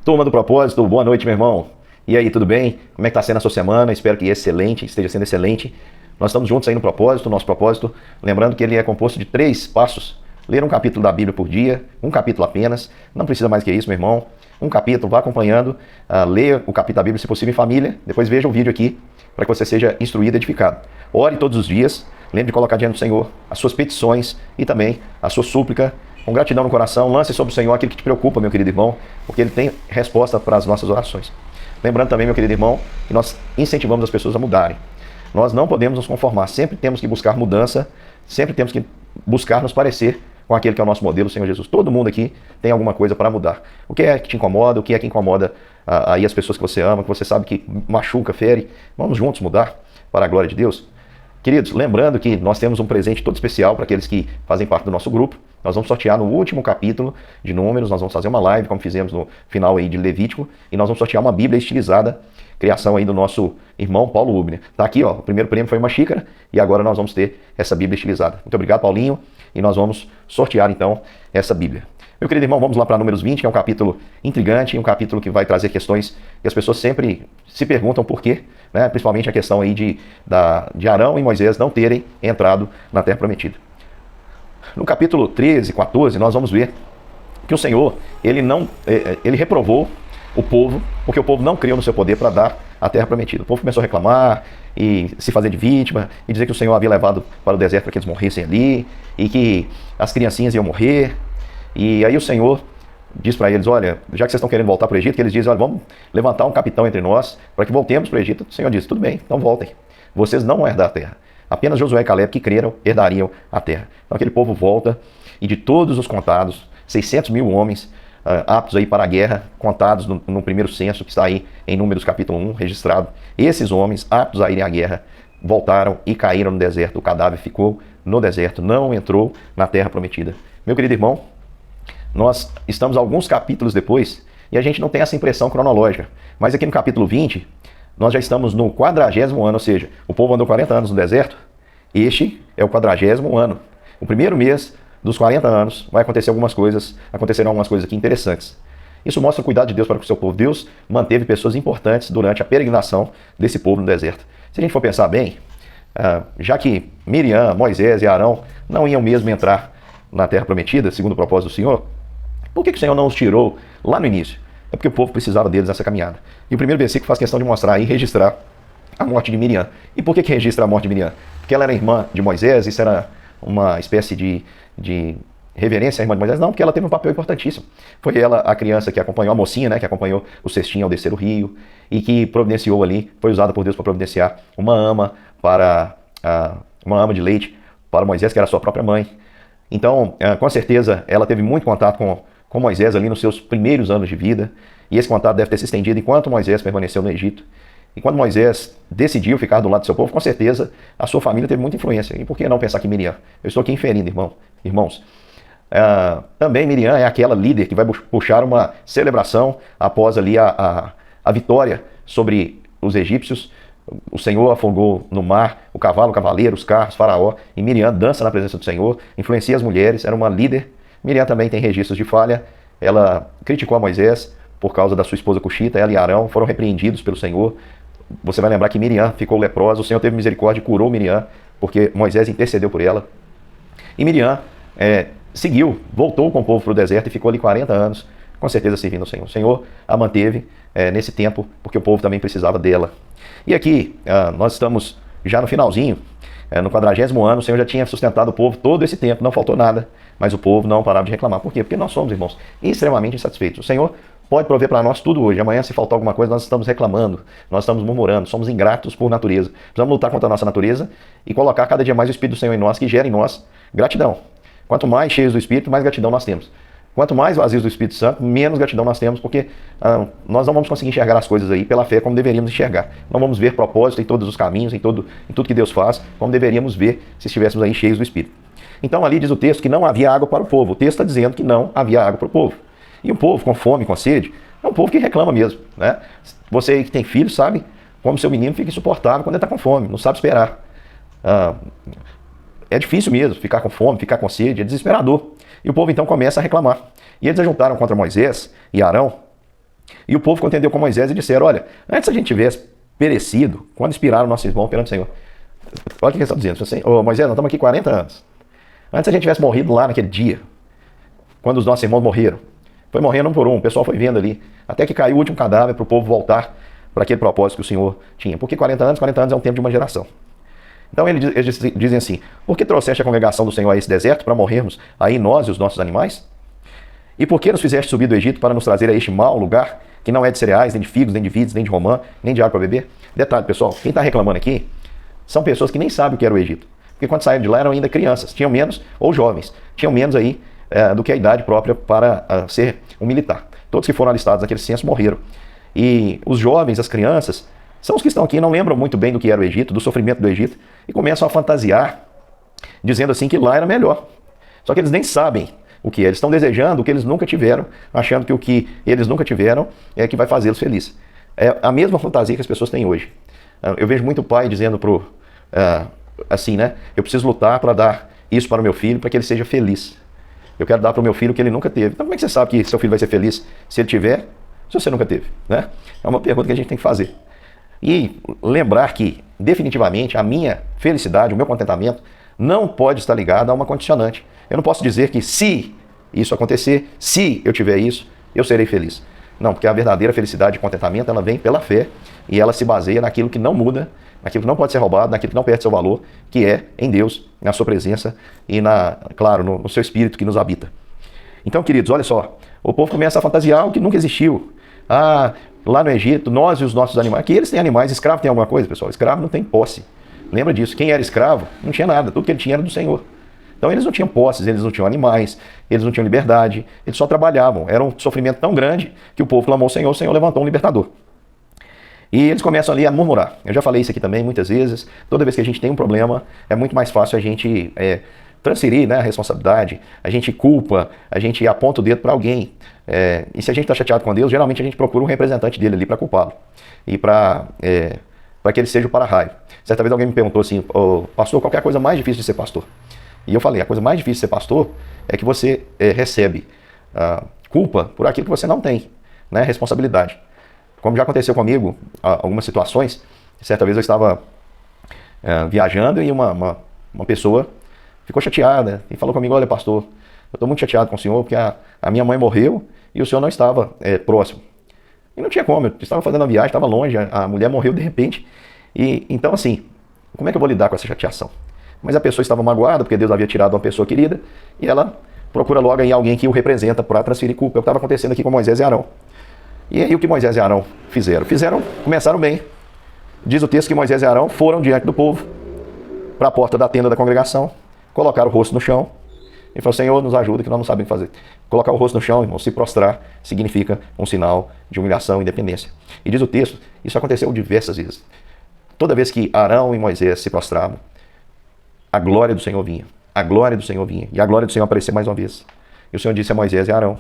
Turma do Propósito, boa noite, meu irmão. E aí, tudo bem? Como é que está sendo a sua semana? Espero que esteja sendo excelente. Nós estamos juntos aí no propósito, nosso propósito. Lembrando que ele é composto de 3 passos. Ler um capítulo da Bíblia por dia, um capítulo apenas. Não precisa mais que isso, meu irmão. Um capítulo, vá acompanhando. Leia o capítulo da Bíblia, se possível, em família. Depois veja o vídeo aqui, para que você seja instruído e edificado. Ore todos os dias. Lembre de colocar diante do Senhor as suas petições e também a sua súplica. Com gratidão no coração, lance sobre o Senhor aquilo que te preocupa, meu querido irmão, porque Ele tem resposta para as nossas orações. Lembrando também, meu querido irmão, que nós incentivamos as pessoas a mudarem. Nós não podemos nos conformar, sempre temos que buscar mudança, sempre temos que buscar nos parecer com aquele que é o nosso modelo, o Senhor Jesus. Todo mundo aqui tem alguma coisa para mudar. O que é que te incomoda, o que é que incomoda aí as pessoas que você ama, que você sabe que machuca, fere. Vamos juntos mudar para a glória de Deus. Queridos, lembrando que nós temos um presente todo especial para aqueles que fazem parte do nosso grupo. Nós vamos sortear no último capítulo de Números, nós vamos fazer uma live, como fizemos no final aí de Levítico, e nós vamos sortear uma Bíblia estilizada, criação aí do nosso irmão Paulo Ubner. Tá aqui, ó, o primeiro prêmio foi uma xícara, e agora nós vamos ter essa Bíblia estilizada. Muito obrigado, Paulinho, e nós vamos sortear então essa Bíblia. Meu querido irmão, vamos lá para Números 20, que é um capítulo intrigante, um capítulo que vai trazer questões que as pessoas sempre se perguntam por quê, né? Principalmente a questão aí de Arão e Moisés não terem entrado na Terra Prometida. No capítulo 13, 14, nós vamos ver que o Senhor, ele reprovou o povo, porque o povo não creu no seu poder para dar a Terra Prometida. O povo começou a reclamar e se fazer de vítima e dizer que o Senhor havia levado para o deserto para que eles morressem ali e que as criancinhas iam morrer. E aí o Senhor diz para eles, olha, já que vocês estão querendo voltar para o Egito, que eles dizem, olha, vamos levantar um capitão entre nós para que voltemos para o Egito. O Senhor diz, tudo bem, então voltem. Vocês não vão herdar a terra. Apenas Josué e Caleb que creram herdariam a terra. Então aquele povo volta e de todos os contados, 600 mil homens aptos aí para a guerra, contados no primeiro censo que está aí em Números capítulo 1, registrado. Esses homens aptos a irem à guerra voltaram e caíram no deserto. O cadáver ficou no deserto, não entrou na terra prometida. Meu querido irmão, nós estamos alguns capítulos depois e a gente não tem essa impressão cronológica. Mas aqui no capítulo 20, nós já estamos no 40º ano, ou seja, o povo andou 40 anos no deserto. Este é o 40º ano. O primeiro mês dos 40 anos acontecerão algumas coisas aqui interessantes. Isso mostra o cuidado de Deus para com o seu povo. Deus manteve pessoas importantes durante a peregrinação desse povo no deserto. Se a gente for pensar bem, já que Miriam, Moisés e Arão não iam mesmo entrar na terra prometida, segundo o propósito do Senhor, por que o Senhor não os tirou lá no início? É porque o povo precisava deles nessa caminhada. E o primeiro versículo faz questão de mostrar e registrar a morte de Miriam. E por que registra a morte de Miriam? Porque ela era irmã de Moisés, isso era uma espécie de reverência à irmã de Moisés? Não, porque ela teve um papel importantíssimo. Foi ela a criança que acompanhou, a mocinha, né, que acompanhou o cestinho ao descer o rio e que providenciou ali, foi usada por Deus para providenciar uma ama de leite para Moisés, que era a sua própria mãe. Então, com certeza, ela teve muito contato com Moisés ali nos seus primeiros anos de vida, e esse contato deve ter se estendido enquanto Moisés permaneceu no Egito. E quando Moisés decidiu ficar do lado do seu povo, com certeza a sua família teve muita influência. E por que não pensar que Miriam? Eu estou aqui inferindo, irmãos. Também Miriam é aquela líder que vai puxar uma celebração após ali a vitória sobre os egípcios. O Senhor afogou no mar o cavalo, o cavaleiro, os carros, Faraó, e Miriam dança na presença do Senhor, influencia as mulheres, era uma líder. Miriam também tem registros de falha, ela criticou a Moisés por causa da sua esposa Cuxita, ela e Arão foram repreendidos pelo Senhor. Você vai lembrar que Miriam ficou leprosa, o Senhor teve misericórdia e curou Miriam, porque Moisés intercedeu por ela. E Miriam seguiu, voltou com o povo para o deserto e ficou ali 40 anos, com certeza servindo ao Senhor. O Senhor a manteve nesse tempo, porque o povo também precisava dela. E aqui, nós estamos já no finalzinho, no 40º ano, o Senhor já tinha sustentado o povo todo esse tempo, não faltou nada, mas o povo não parava de reclamar. Por quê? Porque nós somos, irmãos, extremamente insatisfeitos. O Senhor pode prover para nós tudo hoje. Amanhã, se faltar alguma coisa, nós estamos reclamando, nós estamos murmurando, somos ingratos por natureza. Precisamos lutar contra a nossa natureza e colocar cada dia mais o Espírito do Senhor em nós, que gera em nós gratidão. Quanto mais cheios do Espírito, mais gratidão nós temos. Quanto mais vazios do Espírito Santo, menos gratidão nós temos, porque nós não vamos conseguir enxergar as coisas aí pela fé como deveríamos enxergar. Não vamos ver propósito em todos os caminhos, em tudo que Deus faz, como deveríamos ver se estivéssemos aí cheios do Espírito. Então ali diz o texto que não havia água para o povo. O texto está dizendo que não havia água para o povo. E o povo com fome, com sede, é um povo que reclama mesmo, né? Você que tem filho sabe como seu menino fica insuportável quando ele está com fome, não sabe esperar. É difícil mesmo ficar com fome, ficar com sede, é desesperador. E o povo então começa a reclamar. E eles ajuntaram contra Moisés e Arão E o povo contendeu com Moisés e disseram, olha, antes a gente tivesse perecido, quando inspiraram nossos irmãos perante o Senhor. Olha o que eles estão dizendo. Assim, ô Moisés, nós estamos aqui 40 anos. Antes a gente tivesse morrido lá naquele dia, quando os nossos irmãos morreram. Foi morrendo um por um, o pessoal foi vendo ali, até que caiu o último cadáver para o povo voltar para aquele propósito que o Senhor tinha. Porque 40 anos é um tempo de uma geração. Então eles dizem assim, por que trouxeste a congregação do Senhor a esse deserto para morrermos aí nós e os nossos animais? E por que nos fizeste subir do Egito para nos trazer a este mau lugar, que não é de cereais, nem de figos, nem de vides, nem de romã, nem de água para beber? Detalhe, pessoal, quem está reclamando aqui são pessoas que nem sabem o que era o Egito. Porque quando saíram de lá eram ainda crianças, tinham menos, ou jovens, tinham menos aí do que a idade própria para ser um militar. Todos que foram alistados naquele censo morreram. E os jovens, as crianças, são os que estão aqui e não lembram muito bem do que era o Egito, do sofrimento do Egito, e começam a fantasiar, dizendo assim que lá era melhor. Só que eles nem sabem o que é. Eles estão desejando o que eles nunca tiveram, achando que o que eles nunca tiveram é que vai fazê-los felizes. É a mesma fantasia que as pessoas têm hoje. Eu vejo muito pai dizendo assim, né? Eu preciso lutar para dar isso para o meu filho, para que ele seja feliz. Eu quero dar para o meu filho o que ele nunca teve. Então como é que você sabe que seu filho vai ser feliz se ele tiver, se você nunca teve? Né? É uma pergunta que a gente tem que fazer. E lembrar que, definitivamente, a minha felicidade, o meu contentamento, não pode estar ligado a uma condicionante. Eu não posso dizer que se isso acontecer, se eu tiver isso, eu serei feliz. Não, porque a verdadeira felicidade e contentamento, ela vem pela fé e ela se baseia naquilo que não muda, naquilo que não pode ser roubado, naquilo que não perde seu valor, que é em Deus, na sua presença e, claro, no seu Espírito que nos habita. Então, queridos, olha só, o povo começa a fantasiar algo que nunca existiu. Lá no Egito, nós e os nossos animais, aqui eles têm animais, escravo tem alguma coisa, pessoal? Escravo não tem posse. Lembra disso? Quem era escravo não tinha nada, tudo que ele tinha era do Senhor. Então eles não tinham posses, eles não tinham animais, eles não tinham liberdade, eles só trabalhavam. Era um sofrimento tão grande que o povo clamou ao Senhor, o Senhor levantou um libertador. E eles começam ali a murmurar. Eu já falei isso aqui também muitas vezes. Toda vez que a gente tem um problema, é muito mais fácil a gente transferir, né, a responsabilidade, a gente culpa, a gente aponta o dedo para alguém. E se a gente está chateado com Deus, geralmente a gente procura um representante dele ali para culpá-lo. E para que ele seja o para-raio. Certa vez alguém me perguntou assim, pastor, qual é a coisa mais difícil de ser pastor? E eu falei, a coisa mais difícil de ser pastor é que você recebe culpa por aquilo que você não tem, né, responsabilidade. Como já aconteceu comigo, algumas situações, certa vez eu estava viajando e uma pessoa ficou chateada e falou comigo, olha pastor, eu estou muito chateado com o senhor porque a minha mãe morreu e o senhor não estava próximo. E não tinha como, eu estava fazendo uma viagem, estava longe, a mulher morreu de repente. E então assim, como é que eu vou lidar com essa chateação? Mas a pessoa estava magoada porque Deus havia tirado uma pessoa querida e ela procura logo em alguém que o representa para transferir culpa. É o que estava acontecendo aqui com Moisés e Arão. E aí o que Moisés e Arão fizeram? Começaram bem. Diz o texto que Moisés e Arão foram diante do povo para a porta da tenda da congregação, colocaram o rosto no chão e falaram, Senhor, nos ajuda que nós não sabemos fazer. Colocar o rosto no chão, irmão, se prostrar, significa um sinal de humilhação e dependência. E diz o texto, isso aconteceu diversas vezes. Toda vez que Arão e Moisés se prostravam, a glória do Senhor vinha. A glória do Senhor vinha. E a glória do Senhor apareceu mais uma vez. E o Senhor disse a Moisés e a Arão.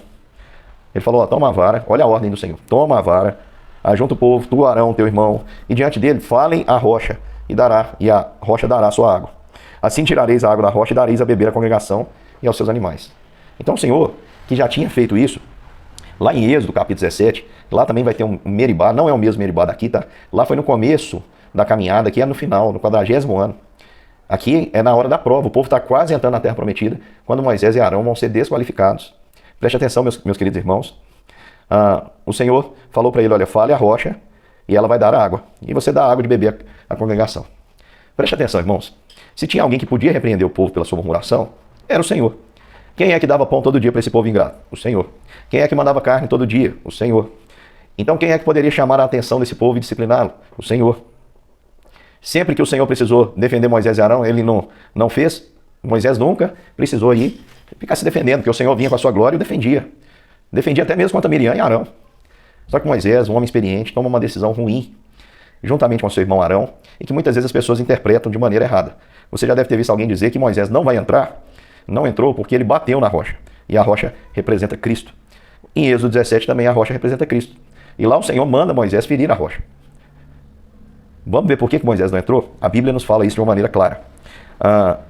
Ele falou, toma a vara, olha a ordem do Senhor. Toma a vara, ajunta o povo, tu, Arão, teu irmão, e diante dele falem a rocha, e a rocha dará a sua água. Assim tirareis a água da rocha e dareis a beber à congregação e aos seus animais. Então o Senhor, que já tinha feito isso, lá em Êxodo, capítulo 17, lá também vai ter um Meribá, não é o mesmo Meribá daqui, tá? Lá foi no começo da caminhada, aqui é no final, no 40º ano. Aqui é na hora da prova, o povo está quase entrando na terra prometida, quando Moisés e Arão vão ser desqualificados. Preste atenção, meus queridos irmãos. O Senhor falou para ele, olha, fale a rocha e ela vai dar água. E você dá água de beber à congregação. Preste atenção, irmãos. Se tinha alguém que podia repreender o povo pela sua murmuração, era o Senhor. Quem é que dava pão todo dia para esse povo ingrato? O Senhor. Quem é que mandava carne todo dia? O Senhor. Então quem é que poderia chamar a atenção desse povo e discipliná-lo? O Senhor. Sempre que o Senhor precisou defender Moisés e Arão, ele não fez. Moisés nunca precisou ir ficar se defendendo, porque o Senhor vinha com a sua glória e o defendia. Defendia até mesmo contra Miriam e Arão. Só que Moisés, um homem experiente, toma uma decisão ruim, juntamente com seu irmão Arão, e que muitas vezes as pessoas interpretam de maneira errada. Você já deve ter visto alguém dizer que Moisés não vai entrar. Não entrou porque ele bateu na rocha. E a rocha representa Cristo. Em Êxodo 17 também a rocha representa Cristo. E lá o Senhor manda Moisés ferir a rocha. Vamos ver por que Moisés não entrou? A Bíblia nos fala isso de uma maneira clara.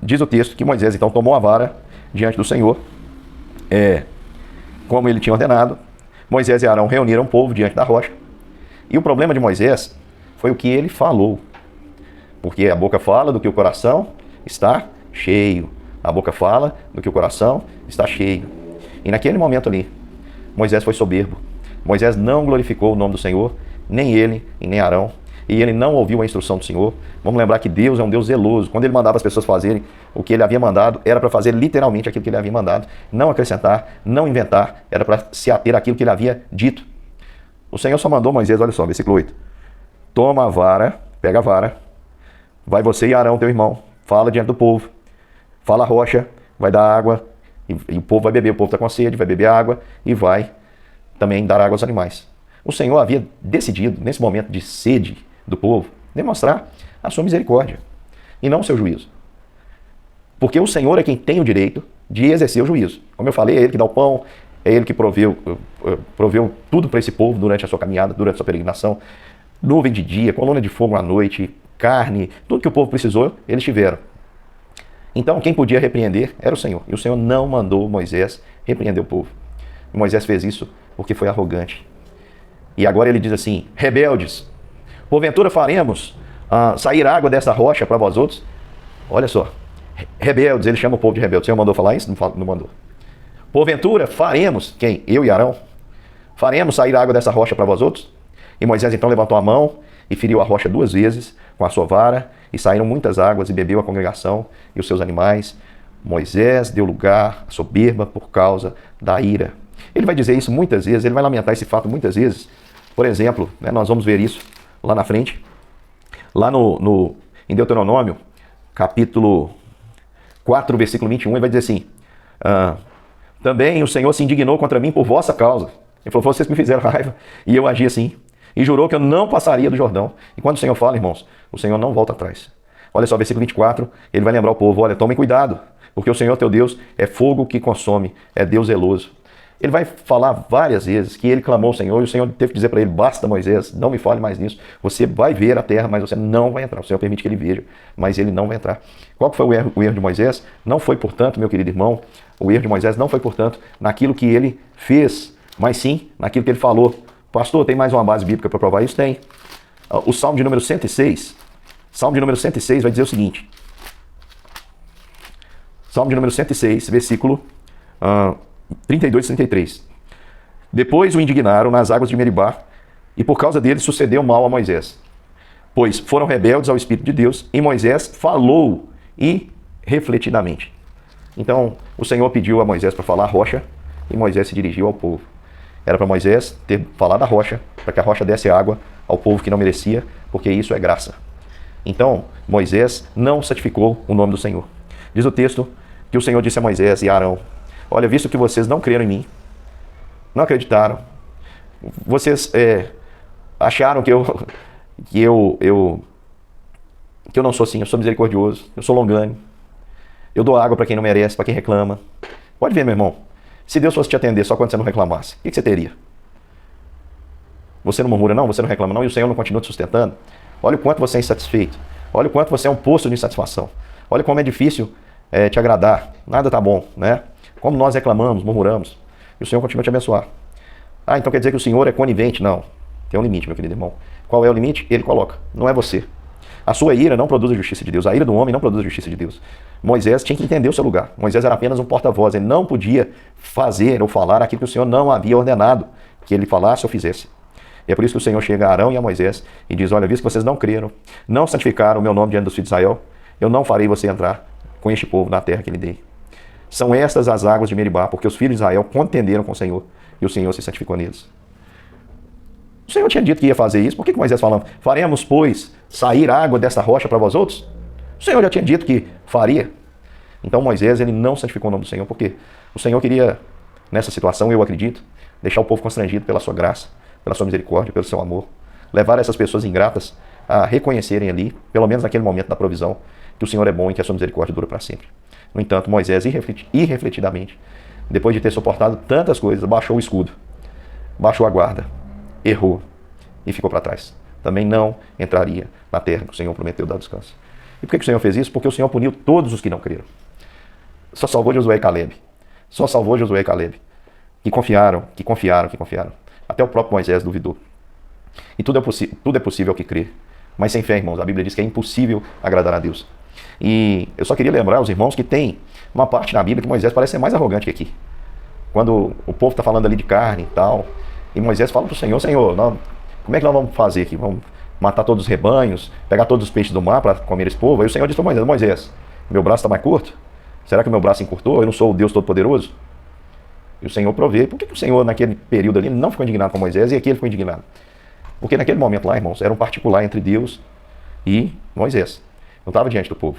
Diz o texto que Moisés então tomou a vara diante do Senhor, como ele tinha ordenado. Moisés e Arão reuniram o povo diante da rocha. E o problema de Moisés foi o que ele falou. Porque a boca fala do que o coração está cheio. A boca fala do que o coração está cheio. E naquele momento ali, Moisés foi soberbo. Moisés não glorificou o nome do Senhor, nem ele e nem Arão. E ele não ouviu a instrução do Senhor. Vamos lembrar que Deus é um Deus zeloso. Quando ele mandava as pessoas fazerem o que ele havia mandado, era para fazer literalmente aquilo que ele havia mandado. Não acrescentar, não inventar, era para se ater àquilo que ele havia dito. O Senhor só mandou Moisés, olha só, versículo 8. Toma a vara, pega a vara, vai você e Arão, teu irmão, fala diante do povo. Fala a rocha, vai dar água, e o povo vai beber. O povo está com sede, vai beber água e vai também dar água aos animais. O Senhor havia decidido, nesse momento de sede do povo, demonstrar a sua misericórdia e não o seu juízo. Porque o Senhor é quem tem o direito de exercer o juízo. Como eu falei, é Ele que dá o pão, é Ele que proveu tudo para esse povo durante a sua caminhada, durante a sua peregrinação. Nuvem de dia, coluna de fogo à noite, carne, tudo que o povo precisou, eles tiveram. Então, quem podia repreender era o Senhor. E o Senhor não mandou Moisés repreender o povo. E Moisés fez isso porque foi arrogante. E agora ele diz assim, rebeldes, porventura faremos sair água dessa rocha para vós outros? Olha só, rebeldes, ele chama o povo de rebeldes. O Senhor mandou falar isso? Não mandou. Porventura faremos, quem? Eu e Arão? Faremos sair água dessa rocha para vós outros? E Moisés então levantou a mão e feriu a rocha 2 vezes com a sua vara, e saíram muitas águas, e bebeu a congregação e os seus animais. Moisés deu lugar à soberba por causa da ira. Ele vai dizer isso muitas vezes, ele vai lamentar esse fato muitas vezes. Por exemplo, nós vamos ver isso lá na frente, lá em Deuteronômio, capítulo 4, versículo 21, ele vai dizer assim, também o Senhor se indignou contra mim por vossa causa. Ele falou, vocês me fizeram raiva, e eu agi assim. E jurou que eu não passaria do Jordão. E quando o Senhor fala, irmãos, o Senhor não volta atrás. Olha só, versículo 24, ele vai lembrar o povo, olha, tomem cuidado, porque o Senhor teu Deus é fogo que consome, é Deus zeloso. Ele vai falar várias vezes que ele clamou ao Senhor, e o Senhor teve que dizer para ele, basta Moisés, não me fale mais nisso, você vai ver a terra, mas você não vai entrar. O Senhor permite que ele veja, mas ele não vai entrar. Qual foi o erro de Moisés? Não foi, portanto, meu querido irmão, o erro de Moisés não foi, portanto, naquilo que ele fez, mas sim naquilo que ele falou. Pastor, tem mais uma base bíblica para provar isso? Tem. O Salmo de número 106. Salmo de número 106 vai dizer o seguinte. Salmo de número 106, versículo 32 e 33. Depois o indignaram nas águas de Meribá, e por causa dele sucedeu mal a Moisés. Pois foram rebeldes ao Espírito de Deus, e Moisés falou irrefletidamente. Então, o Senhor pediu a Moisés para falar a rocha, e Moisés se dirigiu ao povo. Era para Moisés ter falado da rocha, para que a rocha desse água ao povo que não merecia, porque isso é graça. Então, Moisés não santificou o nome do Senhor. Diz o texto que o Senhor disse a Moisés e a Arão, olha, visto que vocês não creram em mim, não acreditaram, vocês acharam que eu não sou assim, eu sou misericordioso, eu sou longânimo, eu dou água para quem não merece, para quem reclama. Pode ver, meu irmão. Se Deus fosse te atender só quando você não reclamasse, o que você teria? Você não murmura não? Você não reclama não? E o Senhor não continua te sustentando? Olha o quanto você é insatisfeito. Olha o quanto você é um poço de insatisfação. Olha como é difícil te agradar. Nada tá bom, né? Como nós reclamamos, murmuramos. E o Senhor continua te abençoar. Então quer dizer que o Senhor é conivente? Não. Tem um limite, meu querido irmão. Qual é o limite? Ele coloca. Não é você. A sua ira não produz a justiça de Deus. A ira do homem não produz a justiça de Deus. Moisés tinha que entender o seu lugar. Moisés era apenas um porta-voz. Ele não podia fazer ou falar aquilo que o Senhor não havia ordenado que ele falasse ou fizesse. E é por isso que o Senhor chega a Arão e a Moisés e diz, olha, visto que vocês não creram, não santificaram o meu nome diante dos filhos de Israel, eu não farei você entrar com este povo na terra que lhe dei. São estas as águas de Meribá, porque os filhos de Israel contenderam com o Senhor e o Senhor se santificou neles. O Senhor tinha dito que ia fazer isso. Por que Moisés falando? Faremos, pois, sair água desta rocha para vós outros? O Senhor já tinha dito que faria. Então Moisés, ele não santificou o nome do Senhor. Por quê? O Senhor queria, nessa situação, eu acredito, deixar o povo constrangido pela sua graça, pela sua misericórdia, pelo seu amor. Levar essas pessoas ingratas a reconhecerem ali, pelo menos naquele momento da provisão, que o Senhor é bom e que a sua misericórdia dura para sempre. No entanto, Moisés, irrefletidamente, depois de ter suportado tantas coisas, baixou o escudo, baixou a guarda, errou e ficou para trás. Também não entraria na terra que o Senhor prometeu dar descanso. E por que o Senhor fez isso? Porque o Senhor puniu todos os que não creram. Só salvou Josué e Caleb. Só salvou Josué e Caleb. Que confiaram. Até o próprio Moisés duvidou. E tudo é possível ao que crer. Mas sem fé, irmãos, a Bíblia diz que é impossível agradar a Deus. E eu só queria lembrar aos irmãos que tem uma parte na Bíblia que Moisés parece ser mais arrogante que aqui. Quando o povo está falando ali de carne e tal, e Moisés fala para o Senhor, Senhor, como é que nós vamos fazer aqui? Vamos matar todos os rebanhos, pegar todos os peixes do mar para comer esse povo? Aí o Senhor disse para Moisés, Moisés, meu braço está mais curto? Será que o meu braço encurtou? Eu não sou o Deus Todo-Poderoso? E o Senhor provê. Por que o Senhor, naquele período ali, não ficou indignado com Moisés e aqui ele ficou indignado? Porque naquele momento lá, irmãos, era um particular entre Deus e Moisés. Não estava diante do povo.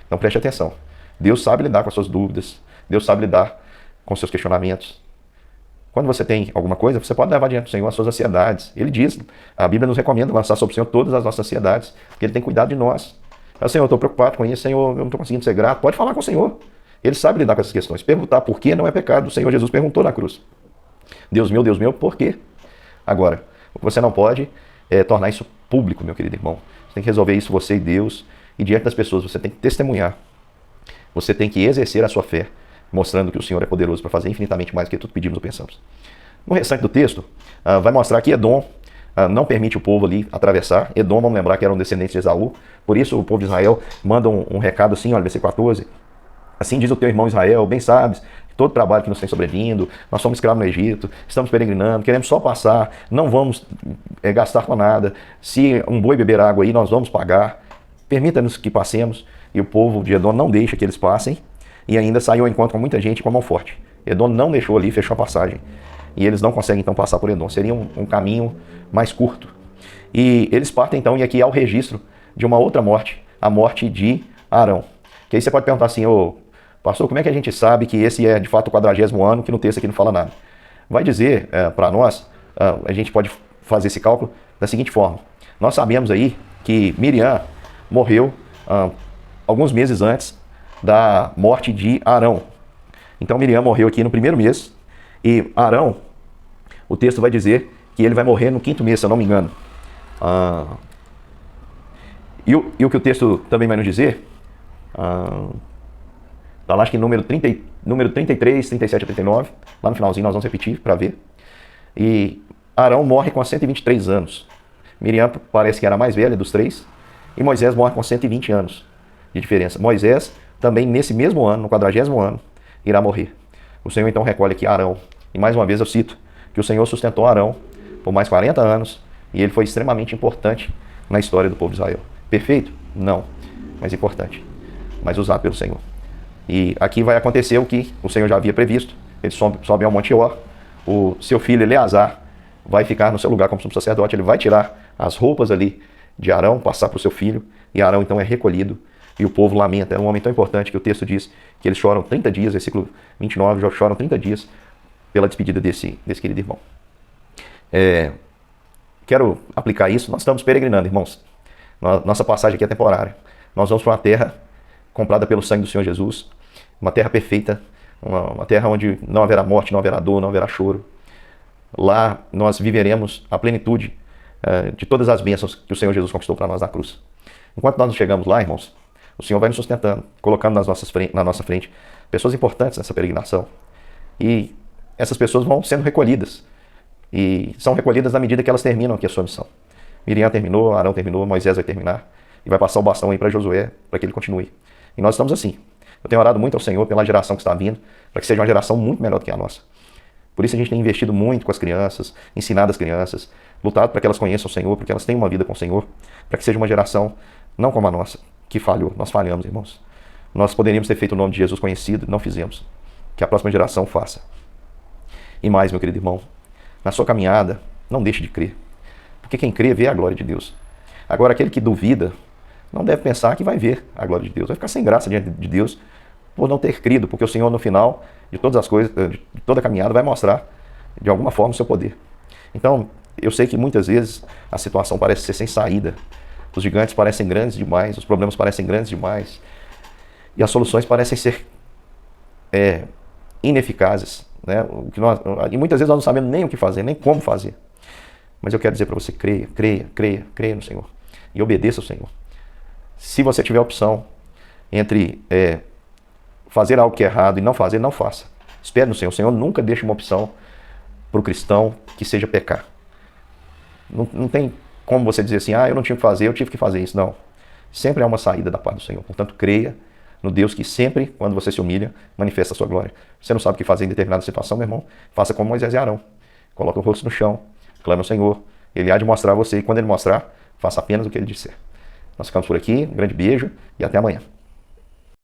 Então preste atenção. Deus sabe lidar com as suas dúvidas. Deus sabe lidar com os seus questionamentos. Quando você tem alguma coisa, você pode levar diante do Senhor as suas ansiedades. Ele diz, a Bíblia nos recomenda lançar sobre o Senhor todas as nossas ansiedades, porque Ele tem cuidado de nós. Fala, Senhor, eu estou preocupado com isso, Senhor, eu não estou conseguindo ser grato. Pode falar com o Senhor. Ele sabe lidar com essas questões. Perguntar por quê não é pecado. O Senhor Jesus perguntou na cruz. Deus meu, por quê? Agora, você não pode tornar isso público, meu querido irmão. Você tem que resolver isso você e Deus. E diante das pessoas, você tem que testemunhar. Você tem que exercer a sua fé, mostrando que o Senhor é poderoso para fazer infinitamente mais do que tudo pedimos ou pensamos. No restante do texto, vai mostrar que Edom não permite o povo ali atravessar. Edom, vamos lembrar que eram descendentes de Esaú. Por isso o povo de Israel manda um recado assim, olha, versículo 14. Assim diz o teu irmão Israel, bem sabes, todo o trabalho que nos tem sobrevindo, nós somos escravos no Egito, estamos peregrinando, queremos só passar, não vamos gastar com nada. Se um boi beber água aí, nós vamos pagar. Permita-nos que passemos. E o povo de Edom não deixa que eles passem. E ainda saiu ao encontro com muita gente com a mão forte. Edom não deixou ali, fechou a passagem. E eles não conseguem então passar por Edom. Seria um caminho mais curto. E eles partem então, e aqui há o registro de uma outra morte, a morte de Arão. Que aí você pode perguntar assim, pastor, como é que a gente sabe que esse é de fato o 40º ano, que no texto aqui não fala nada? Vai dizer para nós, a gente pode fazer esse cálculo da seguinte forma. Nós sabemos aí que Miriam morreu alguns meses antes da morte de Arão. Então Miriam morreu aqui no primeiro mês, e Arão, o texto vai dizer que ele vai morrer no 5º mês, se eu não me engano. E o que o texto também vai nos dizer, está lá acho que número 33, 37 a 39, lá no finalzinho nós vamos repetir para ver. E Arão morre com 123 anos. Miriam parece que era a mais velha dos três, e Moisés morre com 120 anos de diferença. Moisés também nesse mesmo ano, no 40º ano, irá morrer. O Senhor então recolhe aqui Arão. E mais uma vez eu cito que o Senhor sustentou Arão por mais 40 anos e ele foi extremamente importante na história do povo de Israel. Perfeito? Não, mas importante. Mas usado pelo Senhor. E aqui vai acontecer o que o Senhor já havia previsto. Ele sobe ao Monte Or. O seu filho Eleazar vai ficar no seu lugar como sumo sacerdote. Ele vai tirar as roupas ali de Arão, passar para o seu filho. E Arão então é recolhido. E o povo lamenta. É um homem tão importante que o texto diz que eles choram 30 dias, versículo 29, já choram 30 dias pela despedida desse querido irmão. Quero aplicar isso. Nós estamos peregrinando, irmãos. Nossa passagem aqui é temporária. Nós vamos para uma terra comprada pelo sangue do Senhor Jesus. Uma terra perfeita. Uma terra onde não haverá morte, não haverá dor, não haverá choro. Lá nós viveremos a plenitude de todas as bênçãos que o Senhor Jesus conquistou para nós na cruz. Enquanto nós não chegamos lá, irmãos, o Senhor vai nos sustentando, colocando na nossa frente pessoas importantes nessa peregrinação. E essas pessoas vão sendo recolhidas. E são recolhidas na medida que elas terminam aqui a sua missão. Miriam terminou, Arão terminou, Moisés vai terminar. E vai passar o bastão aí para Josué, para que ele continue. E nós estamos assim. Eu tenho orado muito ao Senhor pela geração que está vindo, para que seja uma geração muito melhor do que a nossa. Por isso a gente tem investido muito com as crianças, ensinado as crianças, lutado para que elas conheçam o Senhor, para que elas tenham uma vida com o Senhor, para que seja uma geração não como a nossa, que falhou. Nós falhamos, irmãos. Nós poderíamos ter feito o nome de Jesus conhecido, não fizemos. Que a próxima geração faça. E mais, meu querido irmão, na sua caminhada, não deixe de crer. Porque quem crê vê a glória de Deus. Agora, aquele que duvida, não deve pensar que vai ver a glória de Deus. Vai ficar sem graça diante de Deus por não ter crido, porque o Senhor, no final de todas as coisas, de toda a caminhada, vai mostrar de alguma forma o seu poder. Então, eu sei que muitas vezes a situação parece ser sem saída. Os gigantes parecem grandes demais, os problemas parecem grandes demais. E as soluções parecem ser ineficazes. Né? E muitas vezes nós não sabemos nem o que fazer, nem como fazer. Mas eu quero dizer para você, creia no Senhor. E obedeça ao Senhor. Se você tiver opção entre fazer algo que é errado e não fazer, não faça. Espere no Senhor. O Senhor nunca deixa uma opção para o cristão que seja pecar. Não tem como você dizer assim, eu não tinha que fazer, eu tive que fazer isso. Não. Sempre há uma saída da parte do Senhor. Portanto, creia no Deus que sempre, quando você se humilha, manifesta a sua glória. Você não sabe o que fazer em determinada situação, meu irmão? Faça como Moisés e Arão. Coloque o rosto no chão, clame ao Senhor. Ele há de mostrar a você, e quando ele mostrar, faça apenas o que ele disser. Nós ficamos por aqui, um grande beijo e até amanhã.